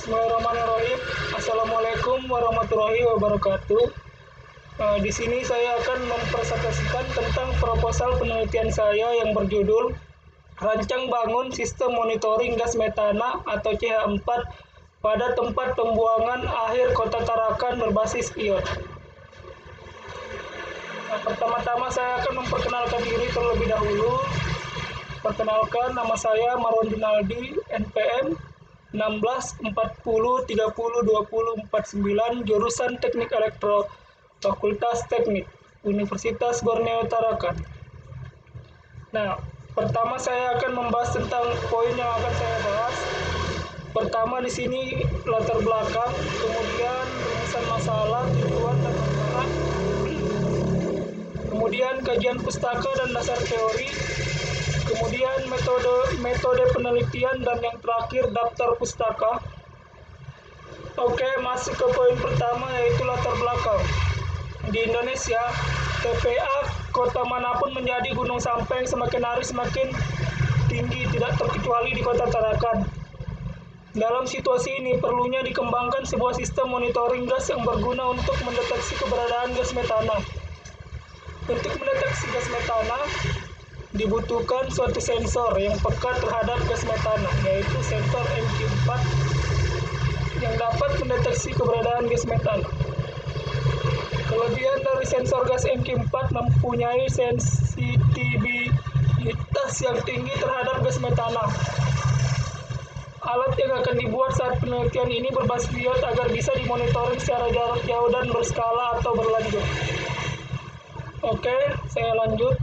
Bismillahirrahmanirrahim. Assalamualaikum warahmatullahi wabarakatuh. Di sini saya akan mempresentasikan tentang proposal penelitian saya yang berjudul Rancang Bangun Sistem Monitoring Gas Metana atau CH4 pada tempat pembuangan akhir Kota Tarakan berbasis ion. Pertama-tama saya akan memperkenalkan diri terlebih dahulu. Perkenalkan, nama saya Marwan Rinaldi, NPM 1640302049, jurusan Teknik Elektro, Fakultas Teknik, Universitas Borneo Tarakan. Nah, pertama saya akan membahas tentang poin yang akan saya bahas. Pertama di sini latar belakang, kemudian rumusan masalah, tujuan dan manfaat, kemudian kajian pustaka dan dasar teori, kemudian metode penelitian, dan yang terakhir daftar pustaka. Oke, masuk ke poin pertama, yaitu latar belakang. Di Indonesia, TPA kota manapun menjadi gunung sampeng, semakin hari semakin tinggi, tidak terkecuali di Kota Tarakan. Dalam situasi ini, perlunya dikembangkan sebuah sistem monitoring gas yang berguna untuk mendeteksi keberadaan gas metana. Untuk mendeteksi gas metana, dibutuhkan suatu sensor yang peka terhadap gas metana, yaitu sensor MQ4 yang dapat mendeteksi keberadaan gas metana. Kelebihan dari sensor gas MQ4 mempunyai sensitivitas yang tinggi terhadap gas metana. Alat yang akan dibuat saat penelitian ini berbasis ion agar bisa dimonitoring secara jarak jauh dan berskala atau berlanjut. Oke, saya lanjut.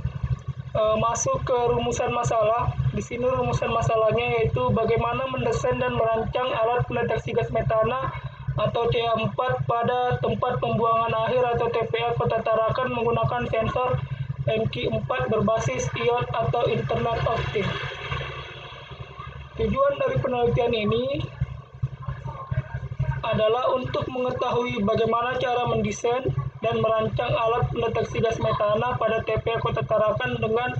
Masuk ke rumusan masalah. Di sini rumusan masalahnya yaitu bagaimana mendesain dan merancang alat pendeteksi gas metana atau CH4 pada tempat pembuangan akhir atau TPA Kota Tarakan menggunakan sensor MQ4 berbasis ion atau Internet of Things. Tujuan dari penelitian ini adalah untuk mengetahui bagaimana cara mendesain dan merancang alat pendeteksi gas metana pada TPA Kota Tarakan dengan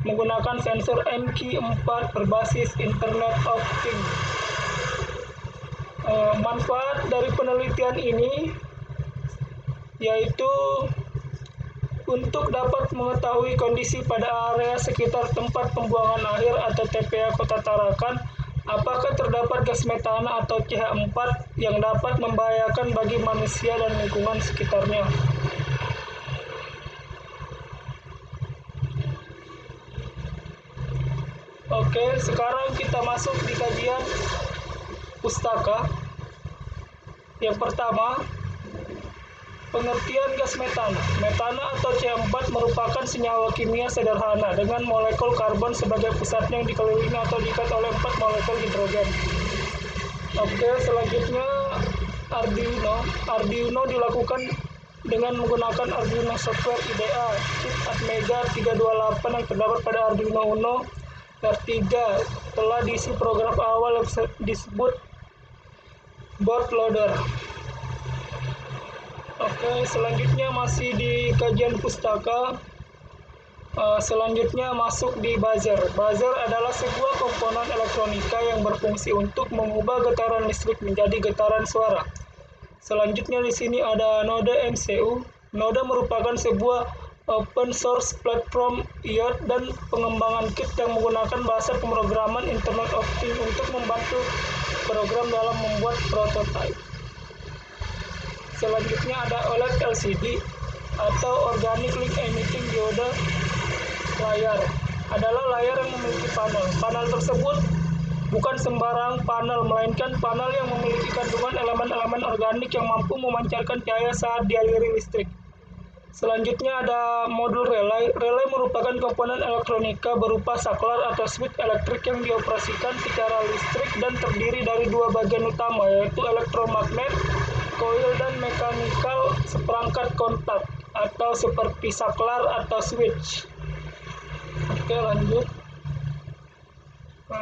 menggunakan sensor MQ4 berbasis Internet of Things. Manfaat dari penelitian ini yaitu untuk dapat mengetahui kondisi pada area sekitar tempat pembuangan akhir atau TPA Kota Tarakan, apakah terdapat gas metana atau CH4 yang dapat membahayakan bagi manusia dan lingkungan sekitarnya. Oke, sekarang kita masuk di kajian pustaka. Yang pertama, pengertian gas metana. Metana atau CH4 merupakan senyawa kimia sederhana dengan molekul karbon sebagai pusatnya yang dikelilingi atau diikat oleh 4 molekul hidrogen. Oke, selanjutnya Arduino dilakukan dengan menggunakan Arduino software IDEA chip Atmega 328 yang terdapat pada Arduino Uno R3 telah diisi program awal yang disebut bootloader. Oke, selanjutnya masih di kajian pustaka. Selanjutnya masuk di buzzer. Buzzer adalah sebuah komponen elektronika yang berfungsi untuk mengubah getaran listrik menjadi getaran suara. Selanjutnya di sini ada node MCU. Node merupakan sebuah open source platform ion dan pengembangan kit yang menggunakan bahasa pemrograman Internet of Things untuk membantu program dalam membuat prototipe. Selanjutnya ada OLED LCD atau Organic Link Emitting Diode. Layar adalah layar yang memiliki panel. Panel tersebut bukan sembarang panel, melainkan panel yang memiliki kandungan elemen-elemen organik yang mampu memancarkan cahaya saat dialiri listrik. Selanjutnya ada modul relay. Relay merupakan komponen elektronika berupa saklar atau switch elektrik yang dioperasikan secara listrik dan terdiri dari dua bagian utama, yaitu elektromagnet, koil, dan mekanikal seperangkat kontak atau seperti saklar atau switch. Oke, lanjut.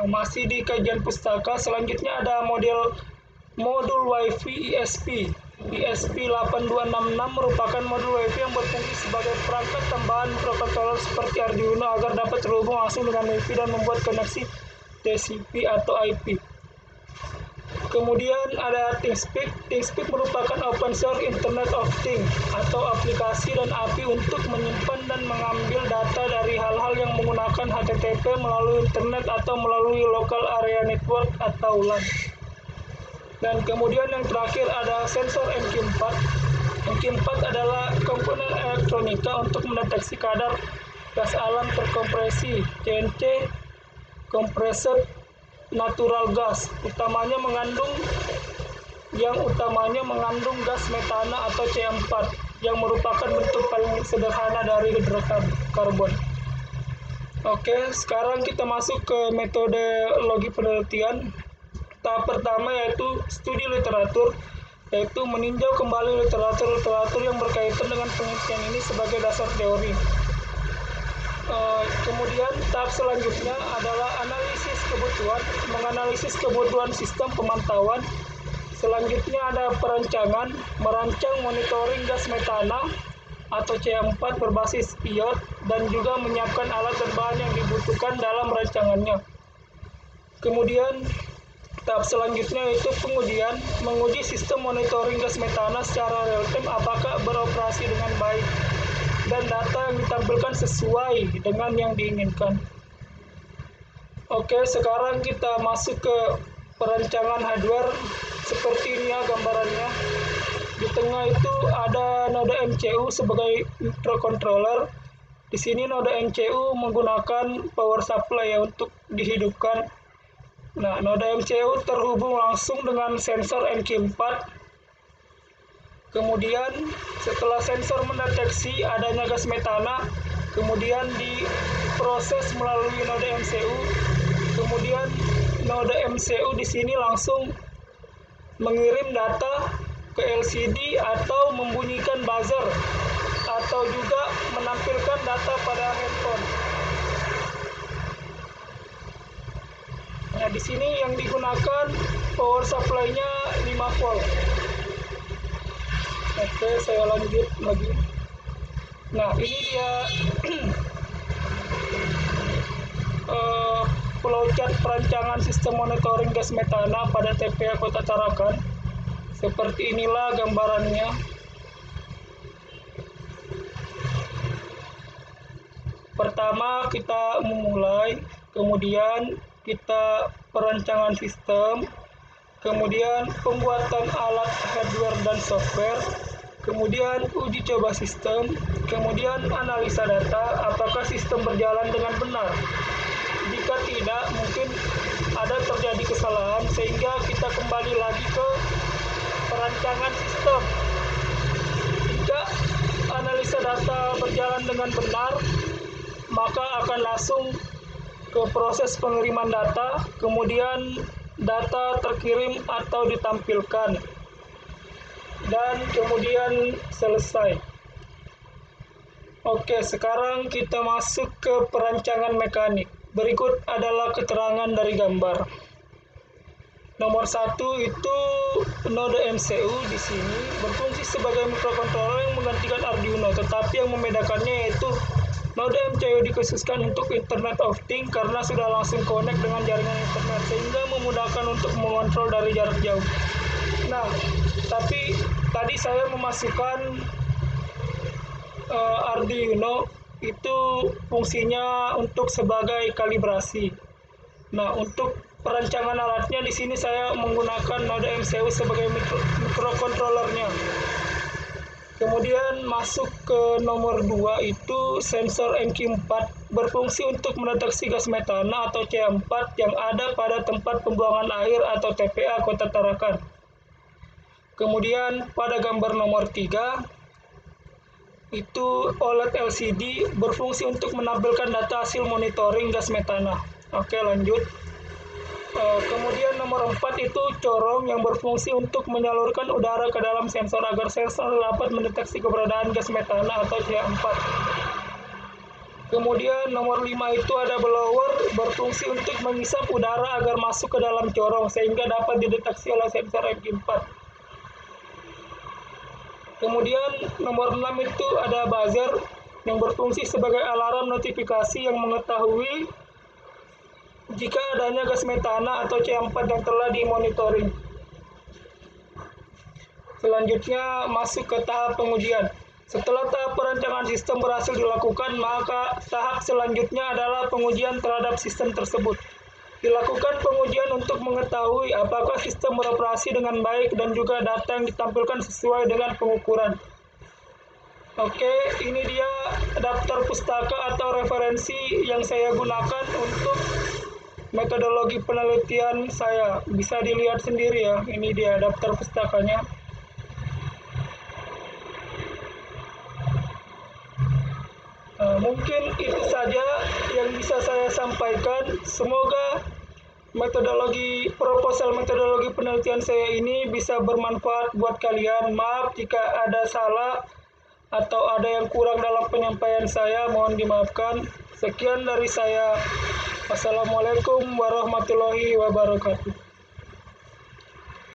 Masih di kajian pustaka. Selanjutnya ada modul WiFi ESP8266 merupakan modul WiFi yang berfungsi sebagai perangkat tambahan microcontroller seperti Arduino agar dapat terhubung langsung dengan WiFi dan membuat koneksi TCP atau IP. Kemudian ada ThingSpeak. ThingSpeak merupakan open source Internet of Things atau aplikasi dan API untuk menyimpan dan mengambil data dari hal-hal yang menggunakan HTTP melalui internet atau melalui local area network atau LAN. Dan kemudian yang terakhir ada sensor MQ4. MQ4 adalah komponen elektronika untuk mendeteksi kadar gas alam terkompresi (CNC), compressed natural gas, utamanya mengandung gas metana atau CH4 yang merupakan bentuk paling sederhana dari hidrokarbon. Oke, sekarang kita masuk ke metodologi penelitian. Tahap pertama yaitu studi literatur, yaitu meninjau kembali literatur yang berkaitan dengan penelitian ini sebagai dasar teori. Kemudian tahap selanjutnya adalah menganalisis kebutuhan sistem pemantauan. Selanjutnya ada perancangan, merancang monitoring gas metana atau CH4 berbasis iot dan juga menyiapkan alat dan bahan yang dibutuhkan dalam rancangannya. Kemudian tahap selanjutnya yaitu pengujian, menguji sistem monitoring gas metana secara real time apakah beroperasi dengan baik dan data yang ditampilkan sesuai dengan yang diinginkan. Oke, sekarang kita masuk ke perancangan hardware. Seperti ini ya gambarannya. Di tengah itu ada node MCU sebagai microcontroller. Di sini node MCU menggunakan power supply ya untuk dihidupkan. Nah, node MCU terhubung langsung dengan sensor MQ4. Kemudian setelah sensor mendeteksi adanya gas metana, kemudian diproses melalui node MCU. Kemudian node MCU di sini langsung mengirim data ke LCD atau membunyikan buzzer atau juga menampilkan data pada handphone. Nah, di sini yang digunakan power supply-nya 5 volt. Oke, saya lanjut lagi. Nah, ini dia flowchart perancangan sistem monitoring gas metana pada TPA Kota Tarakan. Seperti inilah gambarannya. Pertama kita memulai, kemudian kita perancangan sistem, kemudian pembuatan alat hardware dan software, kemudian uji coba sistem, kemudian analisa data apakah sistem berjalan dengan benar. Jika tidak, mungkin ada terjadi kesalahan sehingga kita kembali lagi ke perancangan sistem. Jika analisa data berjalan dengan benar, maka akan langsung ke proses pengiriman data, kemudian data terkirim atau ditampilkan, dan kemudian selesai. Oke, sekarang kita masuk ke perancangan mekanik. Berikut adalah keterangan dari gambar. Nomor 1 itu node MCU di sini berfungsi sebagai microcontroller yang menggantikan Arduino, tetapi yang membedakannya yaitu node MCU dikhususkan untuk Internet of Things karena sudah langsung connect dengan jaringan internet sehingga memudahkan untuk mengontrol dari jarak jauh. Nah, tapi tadi saya memasukkan Arduino itu fungsinya untuk sebagai kalibrasi. Nah, untuk perancangan alatnya di sini saya menggunakan node MCU sebagai microcontrollernya. Kemudian masuk ke nomor 2 itu sensor MQ4 berfungsi untuk mendeteksi gas metana atau CH4 yang ada pada tempat pembuangan air atau TPA Kota Tarakan. Kemudian pada gambar nomor 3 itu OLED LCD berfungsi untuk menampilkan data hasil monitoring gas metana. Oke, lanjut. Kemudian nomor 4 itu corong yang berfungsi untuk menyalurkan udara ke dalam sensor agar sensor dapat mendeteksi keberadaan gas metana atau CH4. Kemudian nomor 5 itu ada blower berfungsi untuk mengisap udara agar masuk ke dalam corong sehingga dapat dideteksi oleh sensor MQ4. Kemudian nomor 6 itu ada buzzer yang berfungsi sebagai alarm notifikasi yang mengetahui jika adanya gas metana atau CH4 yang telah dimonitoring. Selanjutnya masuk ke tahap pengujian. Setelah tahap perancangan sistem berhasil dilakukan, maka tahap selanjutnya adalah pengujian terhadap sistem tersebut. Dilakukan pengujian untuk mengetahui apakah sistem beroperasi dengan baik dan juga data yang ditampilkan sesuai dengan pengukuran. Oke, ini dia daftar pustaka atau referensi yang saya gunakan untuk metodologi penelitian saya. Bisa dilihat sendiri ya, ini dia daftar pustakanya. Mungkin itu saja yang bisa saya sampaikan. Semoga proposal metodologi penelitian saya ini bisa bermanfaat buat kalian. Maaf jika ada salah atau ada yang kurang dalam penyampaian saya, mohon dimaafkan. Sekian dari saya. Wassalamualaikum warahmatullahi wabarakatuh.